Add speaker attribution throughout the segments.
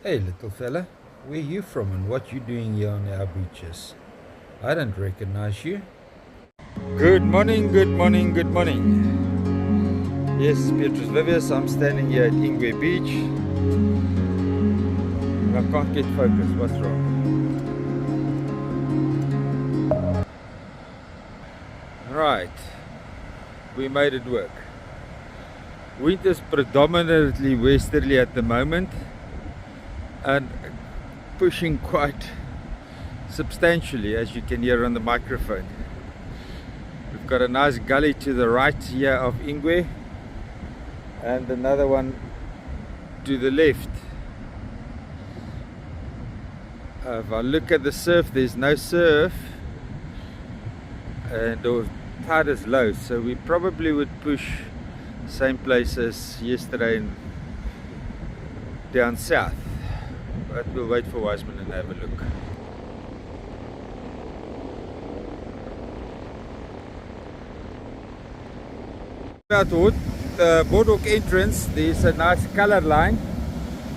Speaker 1: Hey little fella, where you from and what you doing here on our beaches? I don't recognize you. Good morning, good morning, good morning. Yes, Petrus Vivius, I'm standing here at Ingwe Beach. And I can't get focused, what's wrong? Right, we made it work. Wind is predominantly westerly at the moment and pushing quite substantially, as you can hear on the microphone. We've got a nice gully to the right here of Ingwe and another one to the left. If I look at the surf, there's no surf and the tide is low, so we probably would push same place as yesterday and down south, but we'll wait for Wiseman and have a look. About the boardwalk entrance, there's a nice color line,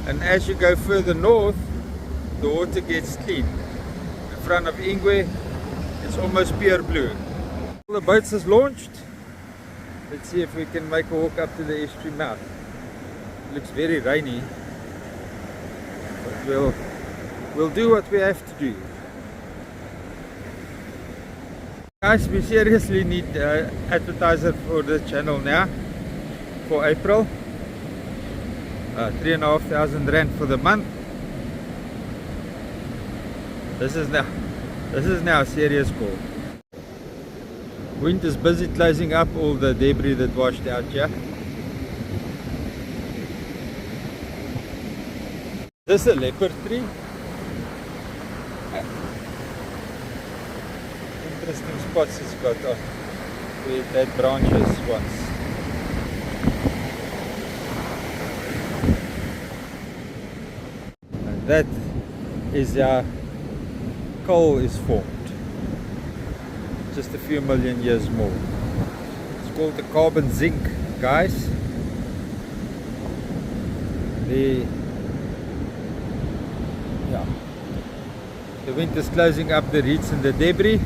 Speaker 1: and as you go further north, the water gets clean. In front of Ingwe, it's almost pure blue. All the boats is launched. Let's see if we can make a walk up to the estuary mouth. It looks very rainy, but we'll do what we have to do. Guys, we seriously need advertiser for the channel now for April. 3,500 rand for the month. This is now a serious call. Wind is busy closing up all the debris that washed out here. This is a leopard tree. Interesting spots it's got on where it had branches once. And that is how coal is formed. Just a few million years more. It's called the carbon zinc, guys. The wind is closing up the reeds and the debris,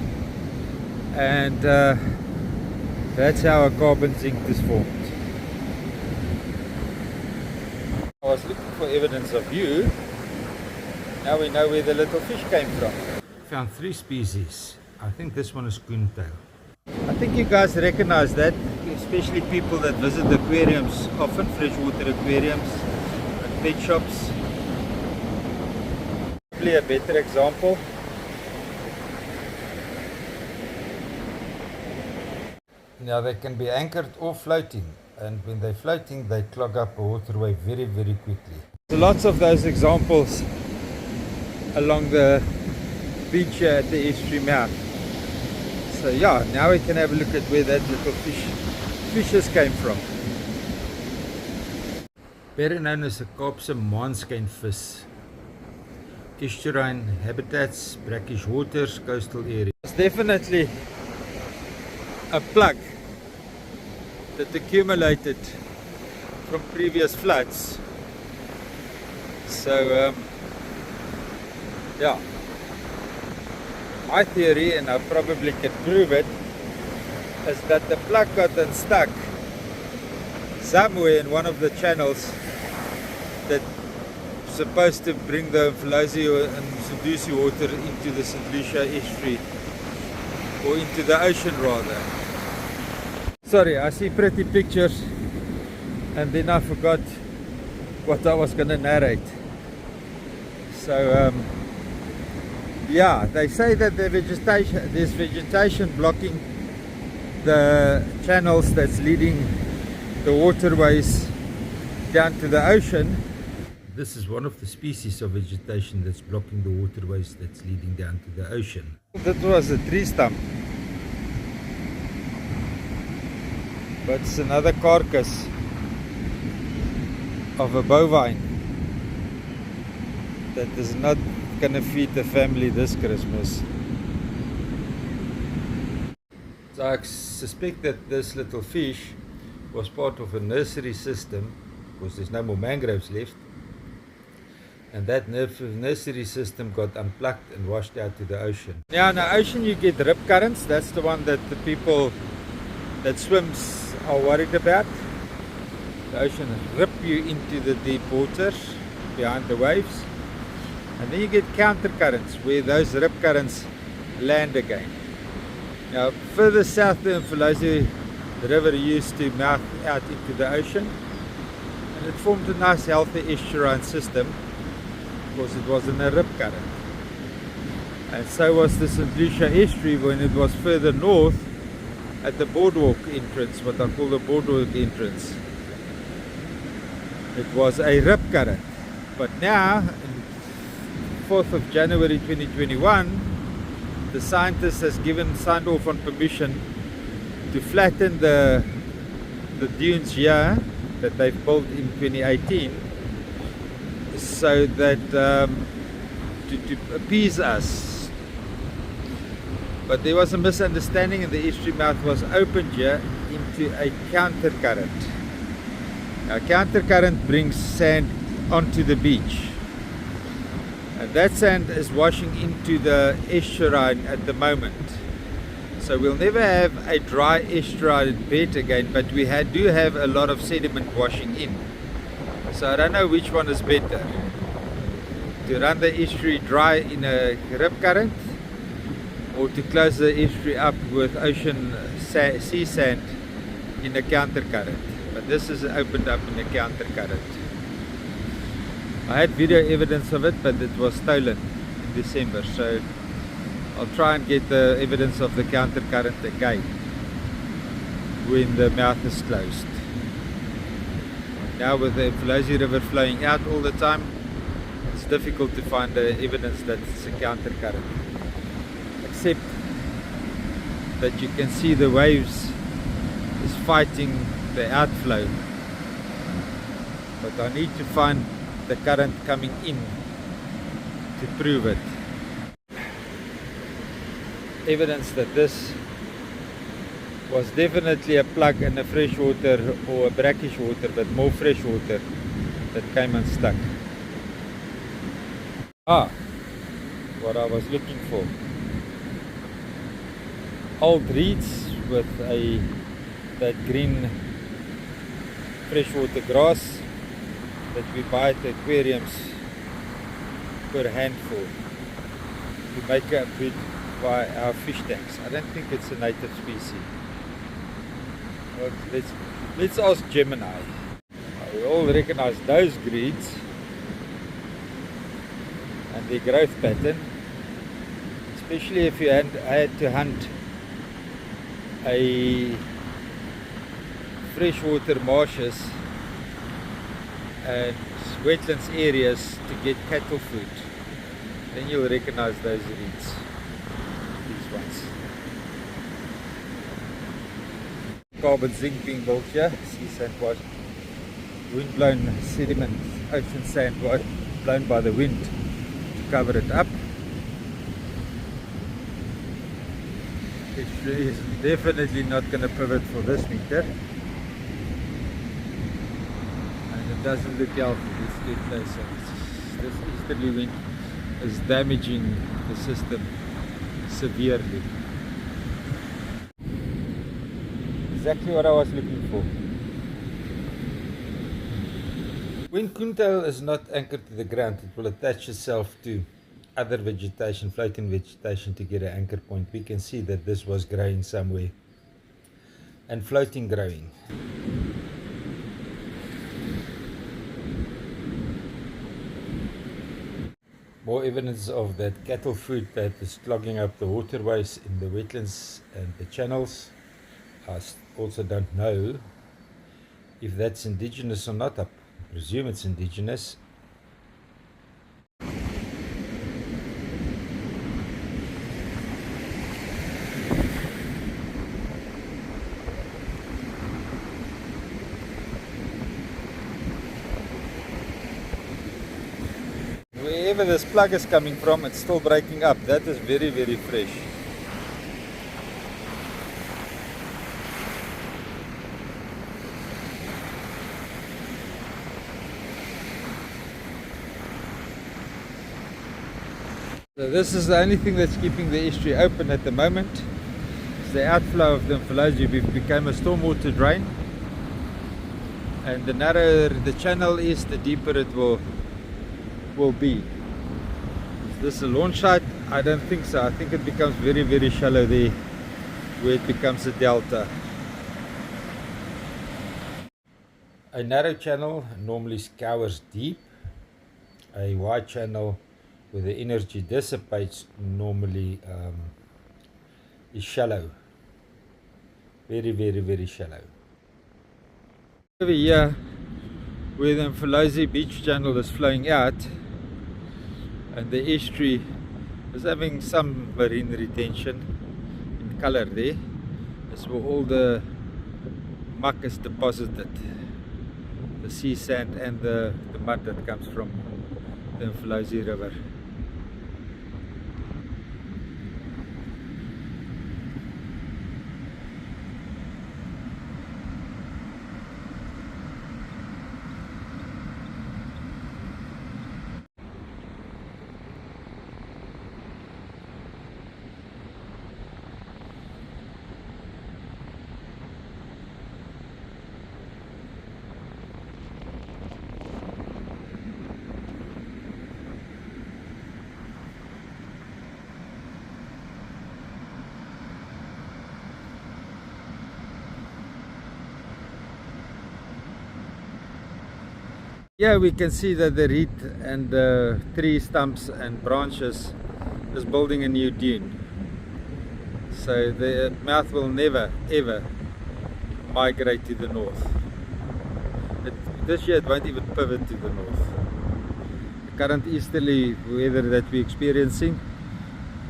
Speaker 1: and that's how a carbon zinc is formed. I was looking for evidence of you. Now we know where the little fish came from. Found 3 species. I think this one is coontail. I think you guys recognize that, especially people that visit aquariums, often freshwater aquariums and pet shops. Probably a better example. Now they can be anchored or floating, and when they're floating they clog up a waterway very, very quickly. So lots of those examples along the beach here at the estuary mouth. So yeah, now we can have a look at where that little fishes came from. Better known as a Kaapse maanskyinvis. Estuarine habitats, brackish waters, coastal areas. It's definitely a plug that accumulated from previous floods. So yeah, my theory, and I probably can prove it, is that the plug got unstuck somewhere in one of the channels that's supposed to bring the Influx and Sedusi water into the St. Lucia estuary, or into the ocean rather. Sorry, I see pretty pictures and then I forgot what I was going to narrate. So yeah, they say that there's vegetation blocking the channels that's leading the waterways down to the ocean. This is one of the species of vegetation that's blocking the waterways that's leading down to the ocean. That was a tree stump, but it's another carcass of a bovine that is not gonna feed the family this Christmas. So I suspect that this little fish was part of a nursery system, because there's no more mangroves left, and that nursery system got unplugged and washed out to the ocean. Now in the ocean you get rip currents. That's the one that the people that swims are worried about. The ocean rip you into the deep water behind the waves, and then you get counter currents where those rip currents land again. Now further south the Influx, the river used to mouth out into the ocean, and it formed a nice healthy estuarine system because it was in a rip current. And so was the St. Lucia estuary when it was further north at the boardwalk entrance, what I call the boardwalk entrance. It was a rip current. But now, on 4th of January 2021, the scientists has signed off on permission to flatten the dunes here that they've built in 2018, so that to appease us. But there was a misunderstanding, and the estuary mouth was opened here into a counter current. Now counter current brings sand onto the beach, and that sand is washing into the estuarine at the moment. So we'll never have a dry estuarine bed again, but we do have a lot of sediment washing in. So I don't know which one is better, to run the estuary dry in a rip current, or to close the estuary up with ocean sea sand in a counter current. But this is opened up in a counter current. I had video evidence of it, but it was stolen in December, so I'll try and get the evidence of the counter current again when the mouth is closed. Now with the Influx river flowing out all the time, it's difficult to find the evidence that it's a counter current, except that you can see the waves is fighting the outflow. But I need to find the current coming in to prove it. Evidence that this was definitely a plug in a freshwater or a brackish water, but more fresh water that came unstuck. What I was looking for. Old reeds with that green freshwater grass that we buy at the aquariums per handful to make a bed by our fish tanks. I don't think it's a native species. Well, let's ask Gemini. We all recognize those greens and their growth pattern, especially if you had to hunt a freshwater marshes and wetlands areas to get cattle food. Then you'll recognize those reeds. These ones. Carbon zinc being built here. Sea sand was wind blown sediment, ocean sand was blown by the wind to cover it up. It is definitely not going to pivot for this winter. It doesn't look healthy. Let's get closer. This easterly wind is damaging the system severely. Exactly what I was looking for. When coontail is not anchored to the ground, it will attach itself to other vegetation, floating vegetation, to get an anchor point. We can see that this was growing somewhere and floating growing. More evidence of that cattle food that is clogging up the waterways in the wetlands and the channels. I also don't know if that's indigenous or not. I presume it's indigenous. Wherever this plug is coming from, it's still breaking up. That is very, very fresh. So this is the only thing that's keeping the estuary open at the moment. It's the outflow of the influx. We've become a stormwater drain, and the narrower the channel is, the deeper it will be. Is this a launch site? I don't think so. I think it becomes very, very shallow there, where it becomes a delta. A narrow channel normally scours deep. A wide channel where the energy dissipates normally is shallow. Very, very, very shallow. Over here, where the influx beach channel is flowing out, and the estuary is having some marine retention in color there. That's where all the muck is deposited. The sea sand and the mud that comes from the influx river. Yeah, we can see that the reed and the tree stumps and branches is building a new dune. So the mouth will never ever migrate to the north. This year it won't even pivot to the north. The current easterly weather that we're experiencing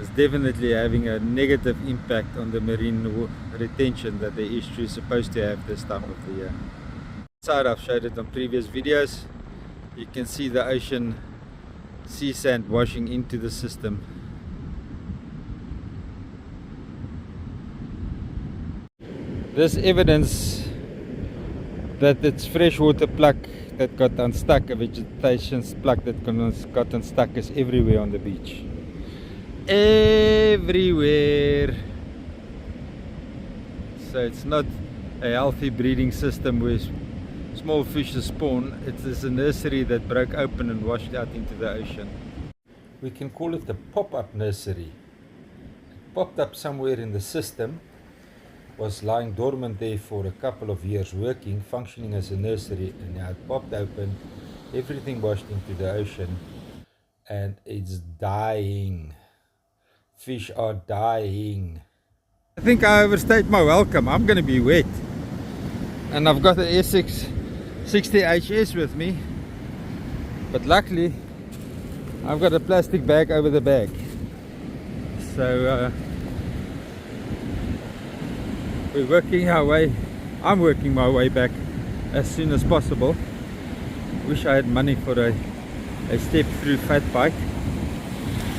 Speaker 1: is definitely having a negative impact on the marine retention that the estuary is supposed to have this time of the year. Inside, I've showed it on previous videos. You can see the ocean sea sand washing into the system. This evidence that it's freshwater pluck that got unstuck, a vegetation pluck that got unstuck, is everywhere on the beach. Everywhere. So it's not a healthy breeding system where small fishes spawn. It is a nursery that broke open and washed out into the ocean. We can call it a pop-up nursery. It popped up somewhere in the system, was lying dormant there for a couple of years, working, functioning as a nursery, and now it popped open, everything washed into the ocean, and it's dying. Fish are dying. I think I overstayed my welcome. I'm going to be wet. And I've got the Essex 60HS with me, but luckily I've got a plastic bag over the bag, so we're working our way. I'm working my way back as soon as possible. Wish I had money for a step through fat bike,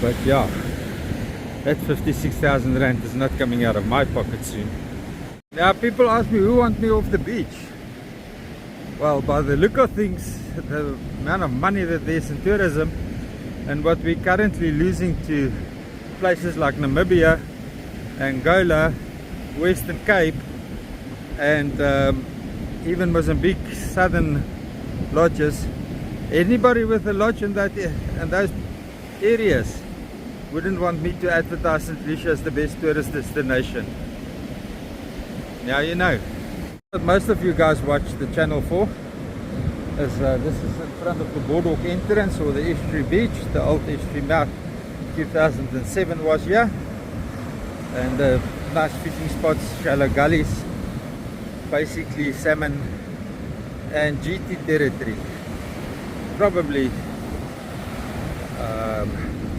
Speaker 1: but yeah, that 56,000 rand is not coming out of my pocket soon. Now people ask me who wants me off the beach. Well, by the look of things, the amount of money that there's in tourism and what we're currently losing to places like Namibia, Angola, Western Cape, and even Mozambique, southern lodges, anybody with a lodge in those areas wouldn't want me to advertise St. Lucia as the best tourist destination. Now you know. What most of you guys watch the channel for is this is in front of the boardwalk entrance, or the estuary beach. The old estuary mouth 2007 was here, and nice fishing spots, shallow gullies, basically salmon and GT territory. Probably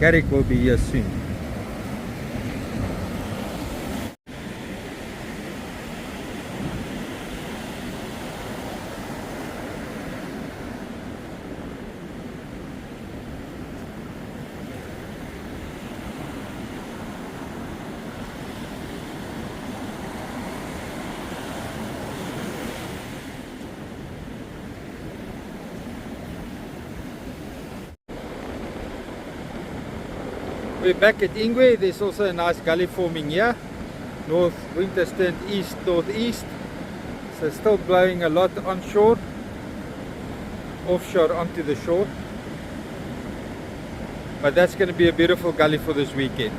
Speaker 1: Garrick will be here soon. We're back at Estuary. There's also a nice gully forming here. North wind has turned east northeast, so still blowing a lot onshore, offshore onto the shore. But that's going to be a beautiful gully for this weekend.